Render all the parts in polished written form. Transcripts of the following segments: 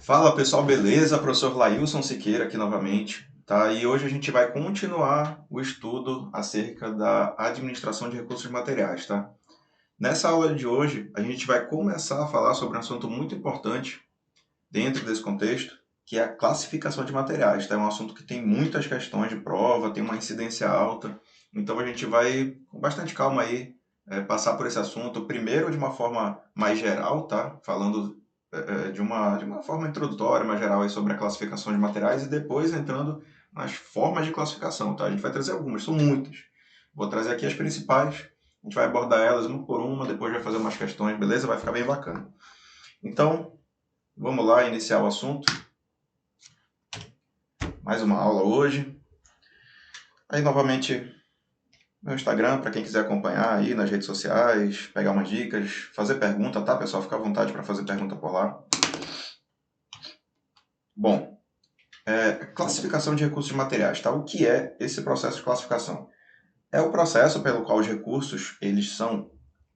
Fala pessoal, beleza? Professor Lailson Siqueira aqui novamente, tá? E hoje a gente vai continuar o estudo acerca da administração de recursos materiais, tá? Nessa aula de hoje, a gente vai começar a falar sobre um assunto muito importante dentro desse contexto, que é a classificação de materiais, tá? É um assunto que tem muitas questões de prova, tem uma incidência alta, então a gente vai, com bastante calma aí, passar por esse assunto, primeiro de uma forma mais geral, tá? Falando de uma forma introdutória, mais geral, aí sobre a classificação de materiais e depois entrando nas formas de classificação, tá? A gente vai trazer algumas, são muitas. Vou trazer aqui as principais, a gente vai abordar elas uma por uma, depois vai fazer umas questões, beleza? Vai ficar bem bacana. Então, vamos lá iniciar o assunto. Mais uma aula hoje. Aí, novamente, meu Instagram, para quem quiser acompanhar aí nas redes sociais, pegar umas dicas, fazer pergunta, tá, pessoal? Fica à vontade para fazer pergunta por lá. Bom, classificação de recursos materiais, tá? O que é esse processo de classificação? É o processo pelo qual os recursos, eles são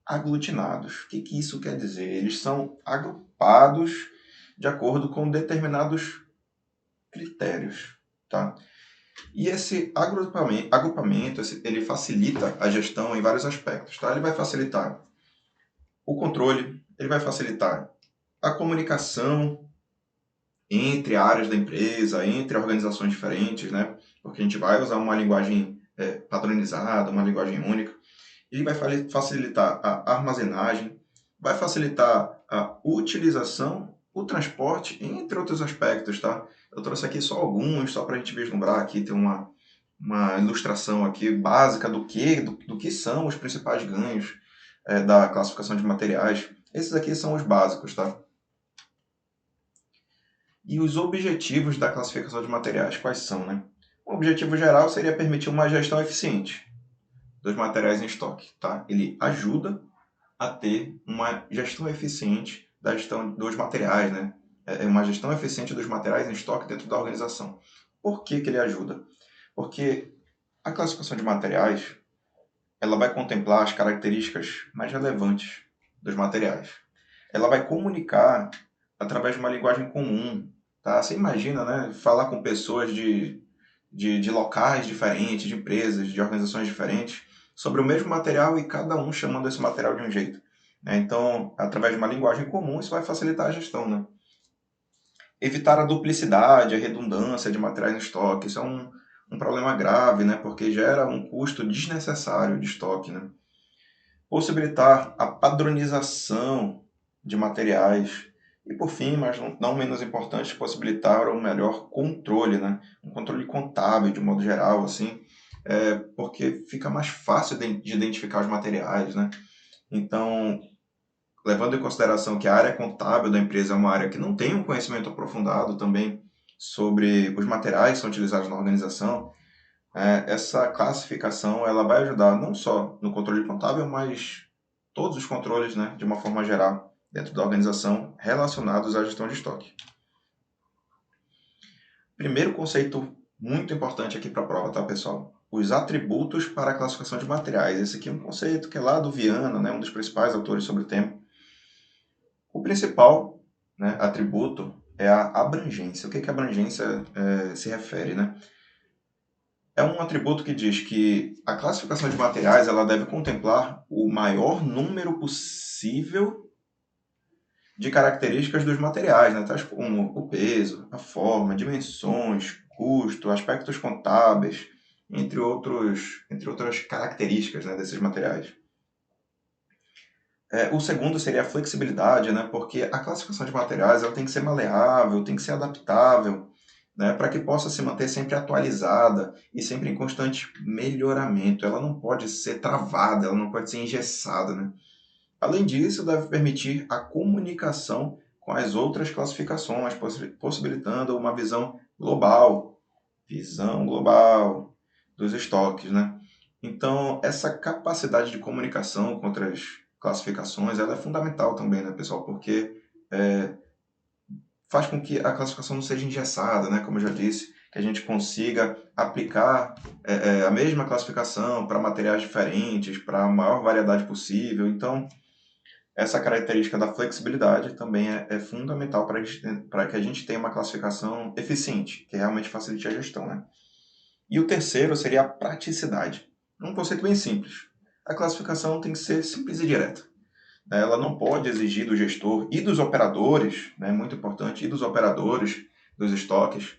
aglutinados. O que que isso quer dizer? Eles são agrupados de acordo com determinados critérios, tá? E esse agrupamento ele facilita a gestão em vários aspectos, tá? Ele vai facilitar o controle, ele vai facilitar a comunicação entre áreas da empresa, entre organizações diferentes, né? Porque a gente vai usar uma linguagem padronizada, uma linguagem única. Ele vai facilitar a armazenagem, vai facilitar a utilização, o transporte, entre outros aspectos, tá? Eu trouxe aqui só alguns, só para a gente vislumbrar aqui, tem uma ilustração aqui básica do que são os principais ganhos da classificação de materiais. Esses aqui são os básicos, tá? E os objetivos da classificação de materiais, quais são, né? O objetivo geral seria permitir uma gestão eficiente dos materiais em estoque, tá? Ele ajuda a ter uma gestão eficiente da gestão dos materiais, né? Uma gestão eficiente dos materiais em estoque dentro da organização. Por que que ele ajuda? Porque a classificação de materiais, ela vai contemplar as características mais relevantes dos materiais. Ela vai comunicar através de uma linguagem comum, tá? Você imagina, né? Falar com pessoas de locais diferentes, de empresas, de organizações diferentes, sobre o mesmo material e cada um chamando esse material de um jeito, né? Então, através de uma linguagem comum, isso vai facilitar a gestão, né? Evitar a duplicidade, a redundância de materiais em estoque. Isso é um problema grave, né? Porque gera um custo desnecessário de estoque, né? Possibilitar a padronização de materiais. E por fim, mas não menos importante, possibilitar um melhor controle, né? Um controle contábil de modo geral, assim, porque fica mais fácil de identificar os materiais, né? Então, levando em consideração que a área contábil da empresa é uma área que não tem um conhecimento aprofundado também sobre os materiais que são utilizados na organização, essa classificação ela vai ajudar não só no controle contábil, mas todos os controles, né, de uma forma geral, dentro da organização relacionados à gestão de estoque. Primeiro conceito muito importante aqui para a prova, tá, pessoal? Os atributos para a classificação de materiais. Esse aqui é um conceito que é lá do Viana, né, um dos principais autores sobre o tema. O principal, né, atributo é a abrangência. O que a abrangência se refere, né? É um atributo que diz que a classificação de materiais ela deve contemplar o maior número possível de características dos materiais, né, tais como o peso, a forma, dimensões, custo, aspectos contábeis, entre outras características, né, desses materiais. O segundo seria a flexibilidade, né, porque a classificação de materiais ela tem que ser maleável, tem que ser adaptável, né, para que possa se manter sempre atualizada e sempre em constante melhoramento. Ela não pode ser travada, ela não pode ser engessada, né? Além disso, deve permitir a comunicação com as outras classificações, possibilitando uma visão global dos estoques, né? Então, essa capacidade de comunicação com outras classificações, ela é fundamental também, né, pessoal? Porque faz com que a classificação não seja engessada, né? Como eu já disse, que a gente consiga aplicar a mesma classificação para materiais diferentes, para a maior variedade possível. Então, Essa característica da flexibilidade também é fundamental para que a gente tenha uma classificação eficiente, que realmente facilite a gestão, né? E o terceiro seria a praticidade. Um conceito bem simples. A classificação tem que ser simples e direta. Ela não pode exigir do gestor e dos operadores, né, muito importante, e dos operadores dos estoques,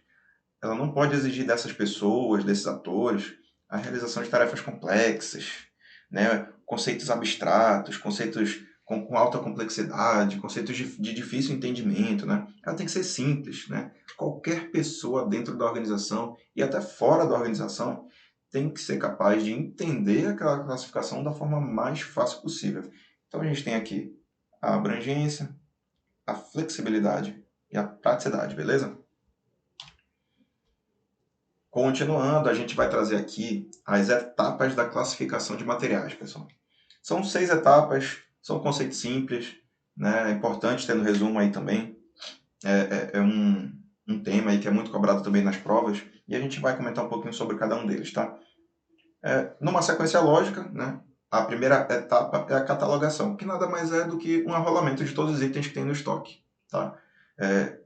ela não pode exigir dessas pessoas, desses atores, a realização de tarefas complexas, né, conceitos abstratos, conceitos com alta complexidade, conceitos de difícil entendimento. Né? Ela tem que ser simples. Né? Qualquer pessoa dentro da organização e até fora da organização tem que ser capaz de entender aquela classificação da forma mais fácil possível. Então a gente tem aqui a abrangência, a flexibilidade e a praticidade, beleza? Continuando, a gente vai trazer aqui as etapas da classificação de materiais, pessoal. São 6 etapas, são conceitos simples, né? É importante ter no resumo aí também. É um tema aí que é muito cobrado também nas provas, e a gente vai comentar um pouquinho sobre cada um deles, tá? Numa sequência lógica, né? A primeira etapa é a catalogação, que nada mais é do que um arrolamento de todos os itens que tem no estoque, tá?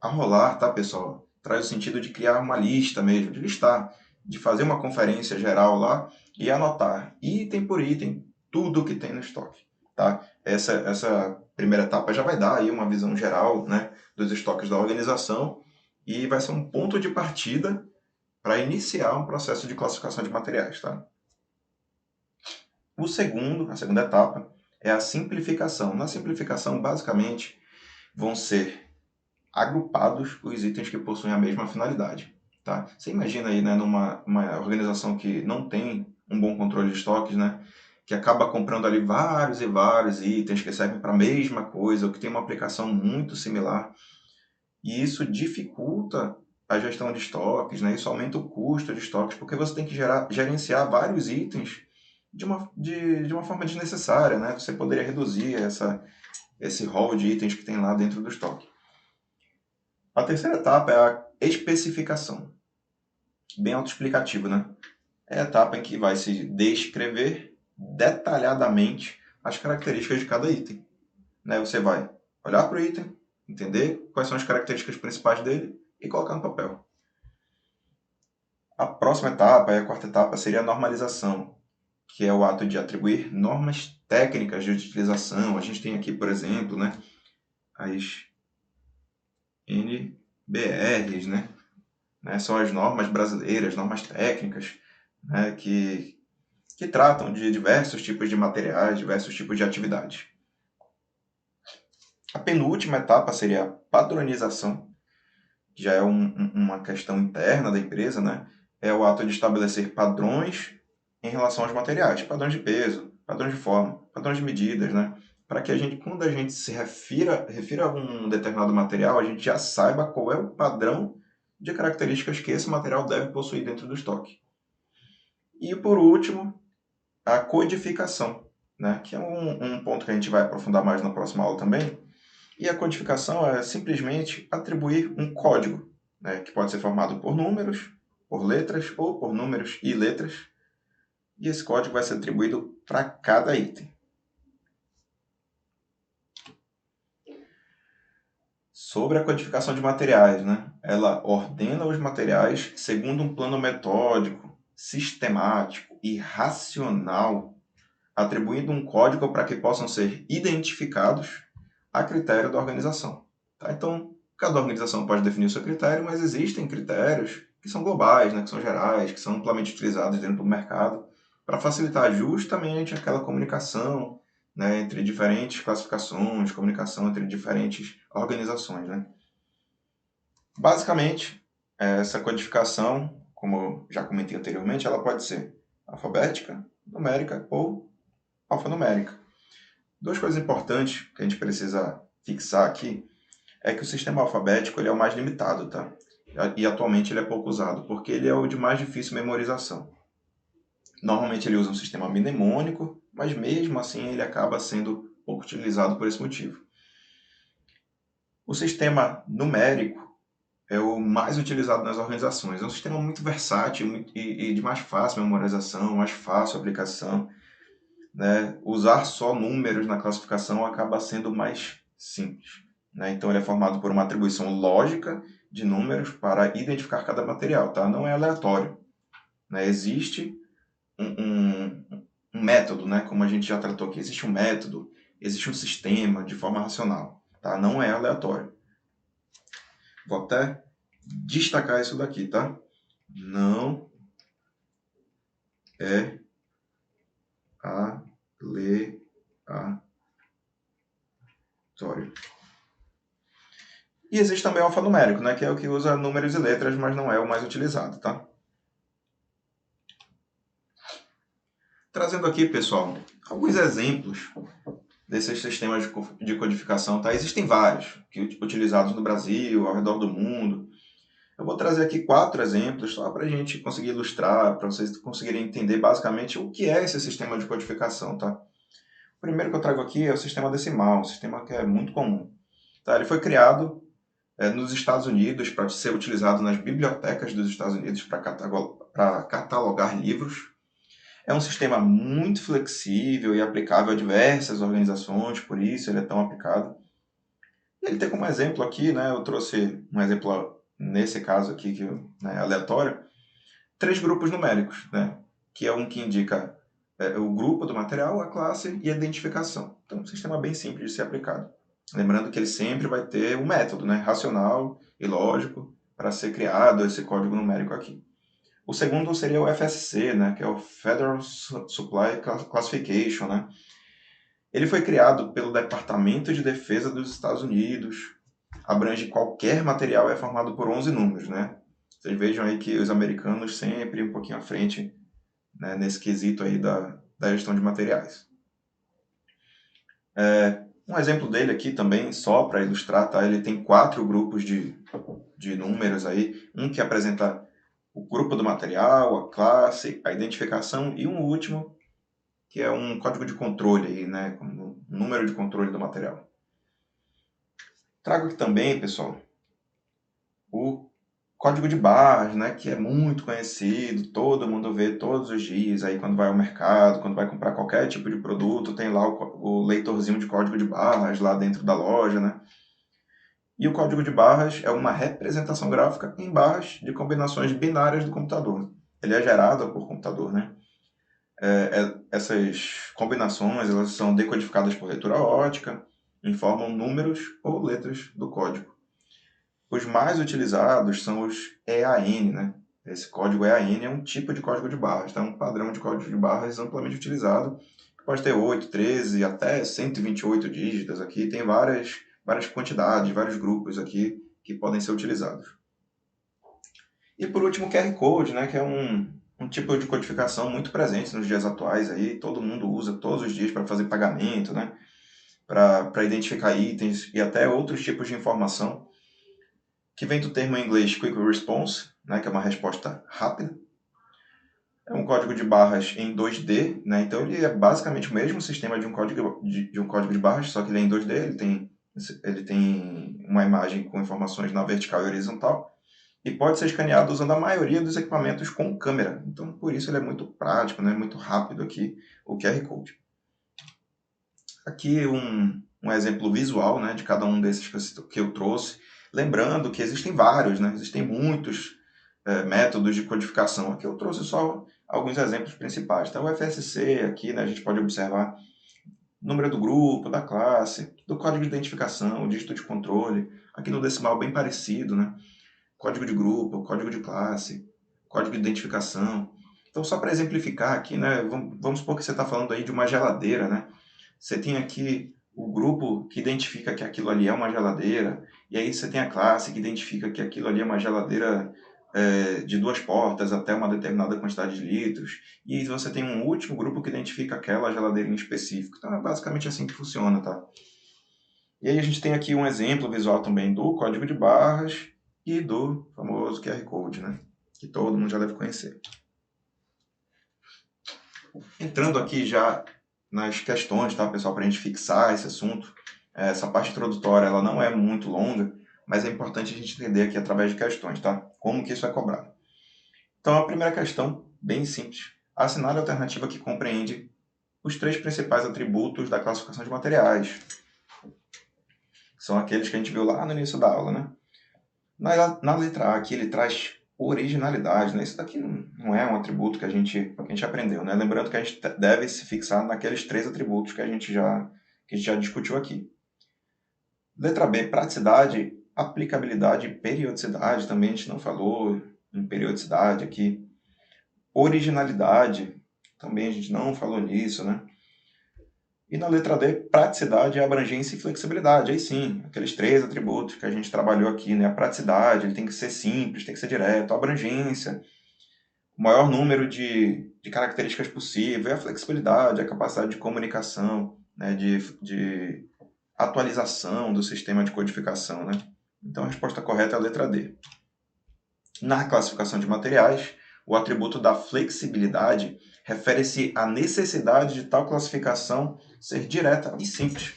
Arrolar, tá, pessoal? Traz o sentido de criar uma lista mesmo, de listar, de fazer uma conferência geral lá e anotar, item por item, tudo que tem no estoque, tá? Essa primeira etapa já vai dar aí uma visão geral, né, dos estoques da organização e vai ser um ponto de partida para iniciar um processo de classificação de materiais, tá? A segunda etapa, é a simplificação. Na simplificação, basicamente, vão ser agrupados os itens que possuem a mesma finalidade. Tá? Você imagina aí, né, numa uma organização que não tem um bom controle de estoques, né, que acaba comprando ali vários e vários itens que servem para a mesma coisa, ou que tem uma aplicação muito similar, e isso dificulta a gestão de estoques, né? Isso aumenta o custo de estoques, porque você tem que gerenciar vários itens de uma forma desnecessária, né? Você poderia reduzir esse rol de itens que tem lá dentro do estoque. A terceira etapa é a especificação. Bem autoexplicativo, né? É a etapa em que vai se descrever detalhadamente as características de cada item. Né? Você vai olhar para o item, entender quais são as características principais dele e colocar no papel. A próxima etapa, a quarta etapa, seria a normalização, que é o ato de atribuir normas técnicas de utilização. A gente tem aqui, por exemplo, né, as NBRs, né? São as normas brasileiras, normas técnicas, né, que tratam de diversos tipos de materiais, diversos tipos de atividades. A penúltima etapa seria a padronização, que já é uma questão interna da empresa, né? É o ato de estabelecer padrões em relação aos materiais, padrões de peso, padrões de forma, padrões de medidas, né? Para que a gente, quando a gente se refira a um determinado material, a gente já saiba qual é o padrão de características que esse material deve possuir dentro do estoque. E, por último, a codificação, né? Que é um ponto que a gente vai aprofundar mais na próxima aula também. E a codificação é simplesmente atribuir um código, né? Que pode ser formado por números, por letras ou por números e letras. E esse código vai ser atribuído para cada item. Sobre a codificação de materiais, né? Ela ordena os materiais segundo um plano metódico, sistemático e racional, atribuindo um código para que possam ser identificados a critério da organização. Tá? Então, cada organização pode definir o seu critério, mas existem critérios que são globais, né? Que são gerais, que são amplamente utilizados dentro do mercado, para facilitar justamente aquela comunicação, né, entre diferentes classificações, comunicação entre diferentes organizações. Né? Basicamente, essa codificação, como eu já comentei anteriormente, ela pode ser alfabética, numérica ou alfanumérica. Duas coisas importantes que a gente precisa fixar aqui é que o sistema alfabético ele é o mais limitado, tá? E atualmente ele é pouco usado, porque ele é o de mais difícil memorização. Normalmente ele usa um sistema mnemônico, mas mesmo assim ele acaba sendo pouco utilizado por esse motivo. O sistema numérico é o mais utilizado nas organizações. É um sistema muito versátil e de mais fácil memorização, mais fácil aplicação. né, usar só números na classificação acaba sendo mais simples, né? Então ele é formado por uma atribuição lógica de números para identificar cada material, tá? Não é aleatório, né? Existe um método, né? Como a gente já tratou aqui, existe um método, existe um sistema de forma racional, tá? Não é aleatório. Vou até destacar isso daqui, tá? Não é aleatório. E existe também o alfanumérico, né? Que é o que usa números e letras, mas não é o mais utilizado, tá? Trazendo aqui, pessoal, alguns exemplos desses sistemas de codificação, tá? Existem vários utilizados no Brasil, ao redor do mundo. Eu vou trazer aqui 4 exemplos só para a gente conseguir ilustrar, para vocês conseguirem entender basicamente o que é esse sistema de codificação, tá? O primeiro que eu trago aqui é o sistema decimal, um sistema que é muito comum. Tá? Ele foi criado nos Estados Unidos para ser utilizado nas bibliotecas dos Estados Unidos para catalogar livros. É um sistema muito flexível e aplicável a diversas organizações, por isso ele é tão aplicado. Ele tem como exemplo aqui, né, eu trouxe um exemplo nesse caso aqui, que, né, aleatório, 3 grupos numéricos, né, que é um que indica o grupo do material, a classe e a identificação. Então, um sistema bem simples de ser aplicado. Lembrando que ele sempre vai ter um método, né, racional e lógico para ser criado esse código numérico aqui. O segundo seria o FSC, né, que é o Federal Supply Classification, né? Ele foi criado pelo Departamento de Defesa dos Estados Unidos, abrange qualquer material e é formado por 11 números, né? Vocês vejam aí que os americanos sempre um pouquinho à frente, né, nesse quesito aí da gestão de materiais. Um exemplo dele aqui também, só para ilustrar, tá? Ele tem 4 grupos de números aí, um que apresenta o grupo do material, a classe, a identificação e um último que é um código de controle aí, né, como número de controle do material. Trago aqui também, pessoal, o código de barras, né, que é muito conhecido, todo mundo vê todos os dias, aí quando vai ao mercado, quando vai comprar qualquer tipo de produto, tem lá o leitorzinho de código de barras lá dentro da loja, né? E o código de barras é uma representação gráfica em barras de combinações binárias do computador. Ele é gerado por computador, né? Essas combinações elas são decodificadas por leitura ótica, informam números ou letras do código. Os mais utilizados são os EAN, né? Esse código EAN é um tipo de código de barras, tá? Um padrão de código de barras amplamente utilizado, que pode ter 8, 13, até 128 dígitos aqui, tem várias quantidades, vários grupos aqui que podem ser utilizados. E por último o QR Code, né? Que é um tipo de codificação muito presente nos dias atuais aí, todo mundo usa todos os dias para fazer pagamento, né? Para identificar itens e até outros tipos de informação, que vem do termo em inglês Quick Response, né? Que é uma resposta rápida. É um código de barras em 2D, né? Então ele é basicamente o mesmo sistema de um código de barras, só que ele é em 2D, ele tem uma imagem com informações na vertical e horizontal, e pode ser escaneado usando a maioria dos equipamentos com câmera. Então, por isso ele é muito prático, né? Muito rápido aqui, o QR Code. Aqui um exemplo visual, né, de cada um desses que eu trouxe. Lembrando que existem vários, né? Existem muitos métodos de codificação. Aqui eu trouxe só alguns exemplos principais. Então, o FSC aqui, né, a gente pode observar o número do grupo, da classe, do código de identificação, o dígito de controle. Aqui no decimal bem parecido, né? Código de grupo, código de classe, código de identificação. Então, só para exemplificar aqui, né, vamos supor que você está falando aí de uma geladeira, né? Você tem aqui o grupo que identifica que aquilo ali é uma geladeira, e aí você tem a classe que identifica que aquilo ali é uma geladeira de 2 portas até uma determinada quantidade de litros, e você tem um último grupo que identifica aquela geladeira em específico. Então, é basicamente assim que funciona, tá? E aí a gente tem aqui um exemplo visual também do código de barras e do famoso QR Code, né? Que todo mundo já deve conhecer. Entrando aqui já nas questões, tá, pessoal, para a gente fixar esse assunto. Essa parte introdutória ela não é muito longa, mas é importante a gente entender aqui através de questões, tá? Como que isso é cobrado. Então, a primeira questão, bem simples. Assinale a alternativa que compreende os 3 principais atributos da classificação de materiais. São aqueles que a gente viu lá no início da aula, né? Na letra A aqui ele traz originalidade, né? Isso daqui não é um atributo que a gente aprendeu, né? Lembrando que a gente deve se fixar naqueles 3 atributos que a gente já discutiu aqui. Letra B, praticidade, aplicabilidade e periodicidade, também a gente não falou em periodicidade aqui. Originalidade, também a gente não falou nisso, né? E na letra D, praticidade, abrangência e flexibilidade. Aí sim, aqueles 3 atributos que a gente trabalhou aqui, né? A praticidade, ele tem que ser simples, tem que ser direto. A abrangência, o maior número de características possível. E a flexibilidade, a capacidade de comunicação, né? de atualização do sistema de codificação, né? Então a resposta correta é a letra D. Na classificação de materiais, o atributo da flexibilidade refere-se à necessidade de tal classificação ser direta e simples.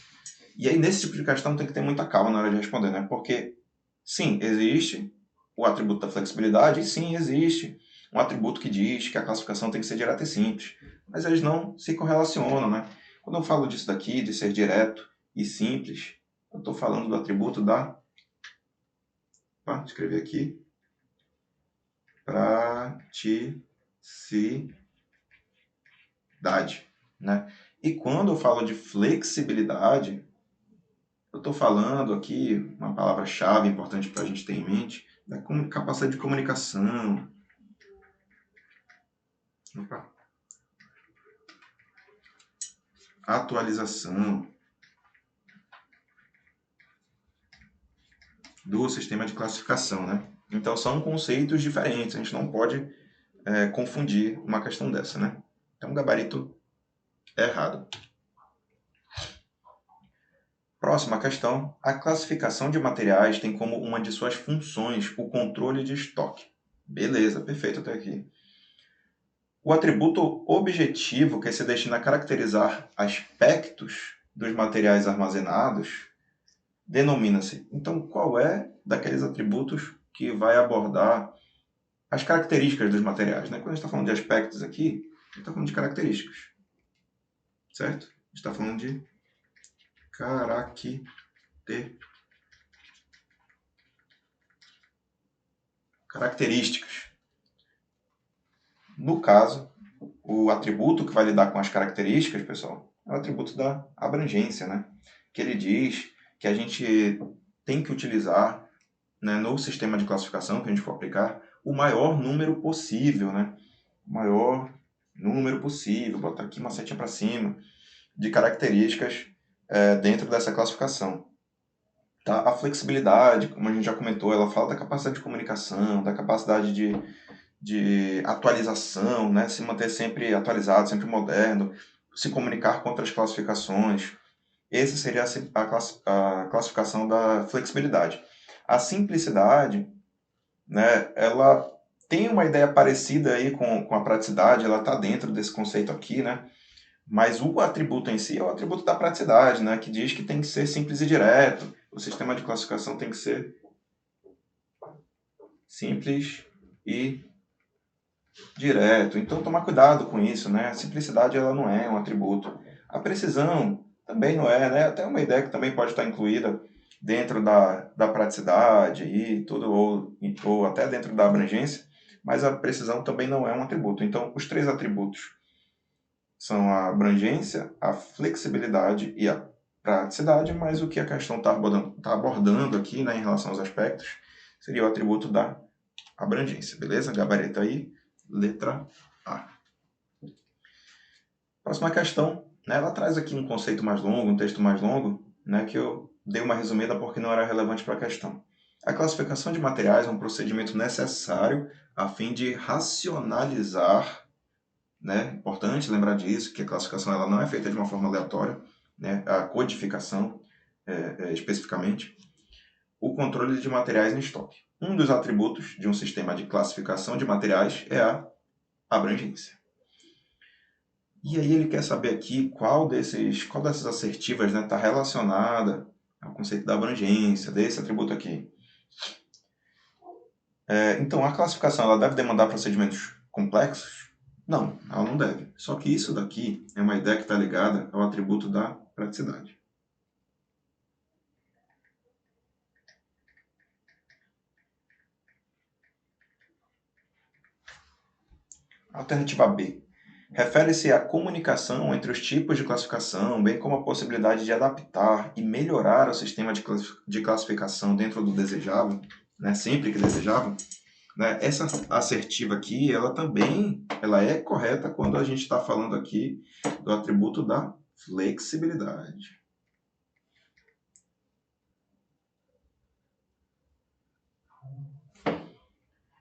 E aí, nesse tipo de questão, tem que ter muita calma na hora de responder, né? Porque, sim, existe o atributo da flexibilidade, e sim, existe um atributo que diz que a classificação tem que ser direta e simples. Mas eles não se correlacionam, né? Quando eu falo disso daqui, de ser direto e simples, eu estou falando do atributo da... Opa, escrevi aqui. Praticidade, né? E quando eu falo de flexibilidade, eu estou falando aqui, uma palavra-chave importante para a gente ter em mente, da capacidade de comunicação. Opa. Atualização do sistema de classificação, né? Então são conceitos diferentes, a gente não pode confundir uma questão dessa, né? Então, gabarito é errado. Próxima questão. A classificação de materiais tem como uma de suas funções o controle de estoque. Beleza, perfeito até aqui. O atributo objetivo, que se destina a caracterizar aspectos dos materiais armazenados, denomina-se. Então, qual é daqueles atributos que vai abordar as características dos materiais, né? Quando a gente está falando de aspectos aqui, a gente está falando de características, certo? A gente está falando de características. No caso, o atributo que vai lidar com as características, pessoal, é o atributo da abrangência, né? Que ele diz que a gente tem que utilizar, né, no sistema de classificação que a gente for aplicar, o maior número possível, né? O maior número possível, botar aqui uma setinha para cima, de características dentro dessa classificação. Tá? A flexibilidade, como a gente já comentou, ela fala da capacidade de comunicação, da capacidade de atualização, né? Se manter sempre atualizado, sempre moderno, se comunicar com outras classificações. Essa seria a classificação da flexibilidade. A simplicidade, né, ela tem uma ideia parecida aí com a praticidade, ela está dentro desse conceito aqui, né? Mas o atributo em si é o atributo da praticidade, né? Que diz que tem que ser simples e direto. O sistema de classificação tem que ser simples e direto. Então, tomar cuidado com isso, né? A simplicidade ela não é um atributo. A precisão também não é, né? Até uma ideia que também pode estar incluída dentro da praticidade e tudo, ou até dentro da abrangência, mas a precisão também não é um atributo. Então, os 3 atributos são a abrangência, a flexibilidade e a praticidade, mas o que a questão está abordando aqui, né, em relação aos aspectos, seria o atributo da abrangência, beleza? Gabarito aí, letra A. Próxima questão, né, ela traz aqui um conceito mais longo, um texto mais longo, né, que eu dei uma resumida porque não era relevante para a questão. A classificação de materiais é um procedimento necessário a fim de racionalizar, né, importante lembrar disso, que a classificação ela não é feita de uma forma aleatória, né, a codificação especificamente, o controle de materiais em estoque. Um dos atributos de um sistema de classificação de materiais é a abrangência. E aí ele quer saber aqui qual dessas assertivas está relacionada ao conceito da abrangência, desse atributo aqui. Então, a classificação ela deve demandar procedimentos complexos? Não, ela não deve. Só que isso daqui é uma ideia que está ligada ao atributo da praticidade. Alternativa B. Refere-se à comunicação entre os tipos de classificação, bem como a possibilidade de adaptar e melhorar o sistema de classificação dentro do desejável, né, sempre que desejável. Né? Essa assertiva aqui, ela é correta quando a gente está falando aqui do atributo da flexibilidade.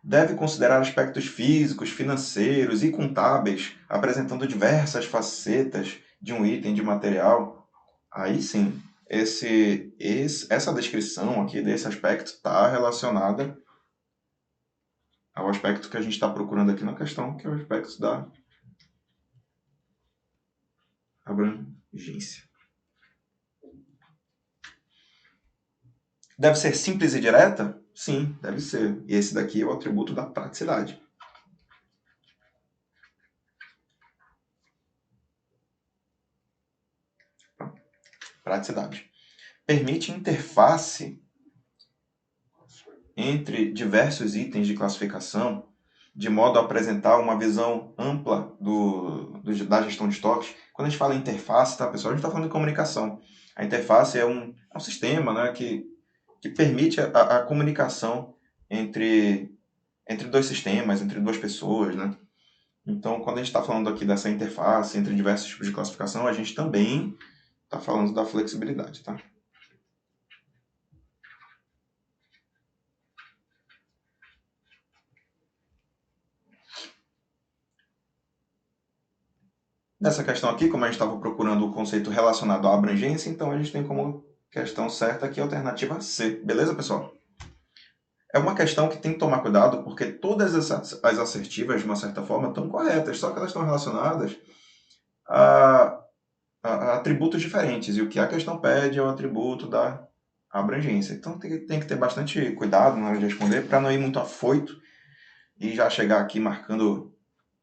Deve considerar aspectos físicos, financeiros e contábeis, apresentando diversas facetas de um item de material. Aí sim, essa descrição aqui desse aspecto está relacionada ao aspecto que a gente está procurando aqui na questão, que é o aspecto da abrangência. Deve ser simples e direta? Sim, deve ser. E esse daqui é o atributo da praticidade. Praticidade. Permite interface entre diversos itens de classificação, de modo a apresentar uma visão ampla da gestão de estoques. Quando a gente fala em interface, tá, pessoal, a gente está falando de comunicação. A interface é um sistema, né, que permite a comunicação entre dois sistemas, entre duas pessoas, né? Então, quando a gente está falando aqui dessa interface entre diversos tipos de classificação, a gente também está falando da flexibilidade, tá? Nessa questão aqui, como a gente estava procurando o conceito relacionado à abrangência, então a gente tem como questão certa aqui a alternativa C. Beleza, pessoal? É uma questão que tem que tomar cuidado, porque todas as assertivas, de uma certa forma, estão corretas, só que elas estão relacionadas a atributos diferentes, e o que a questão pede é o atributo da abrangência. Então tem que ter bastante cuidado na hora de responder, para não ir muito afoito e já chegar aqui marcando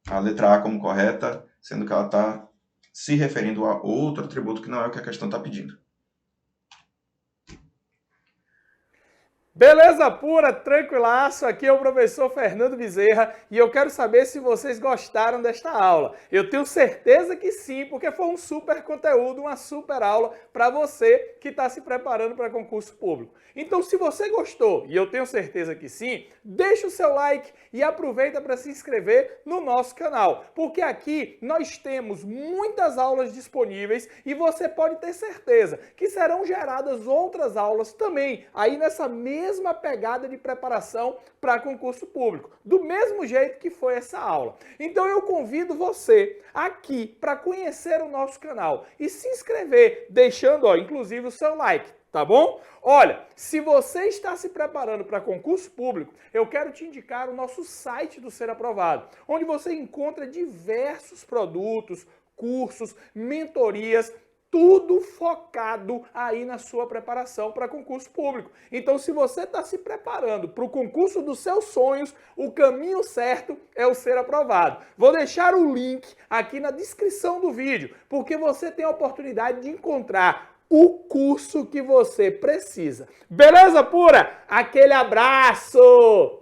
a letra A como correta, sendo que ela está se referindo a outro atributo que não é o que a questão está pedindo. Beleza pura, tranquilaço, aqui é o professor Fernando Bezerra e eu quero saber se vocês gostaram desta aula. Eu tenho certeza que sim, porque foi um super conteúdo, uma super aula para você que está se preparando para concurso público. Então, se você gostou, e eu tenho certeza que sim, deixa o seu like e aproveita para se inscrever no nosso canal, porque aqui nós temos muitas aulas disponíveis e você pode ter certeza que serão geradas outras aulas também aí nessa mesma pegada de preparação para concurso público, do mesmo jeito que foi essa aula. Então eu convido você aqui para conhecer o nosso canal e se inscrever, deixando, inclusive, o seu like. Tá bom? Olha, se você está se preparando para concurso público, eu quero te indicar o nosso site do Ser Aprovado, onde você encontra diversos produtos, cursos, mentorias, tudo focado aí na sua preparação para concurso público. Então, se você está se preparando para o concurso dos seus sonhos, o caminho certo é o Ser Aprovado. Vou deixar o link aqui na descrição do vídeo, porque você tem a oportunidade de encontrar o curso que você precisa. Beleza pura? Aquele abraço!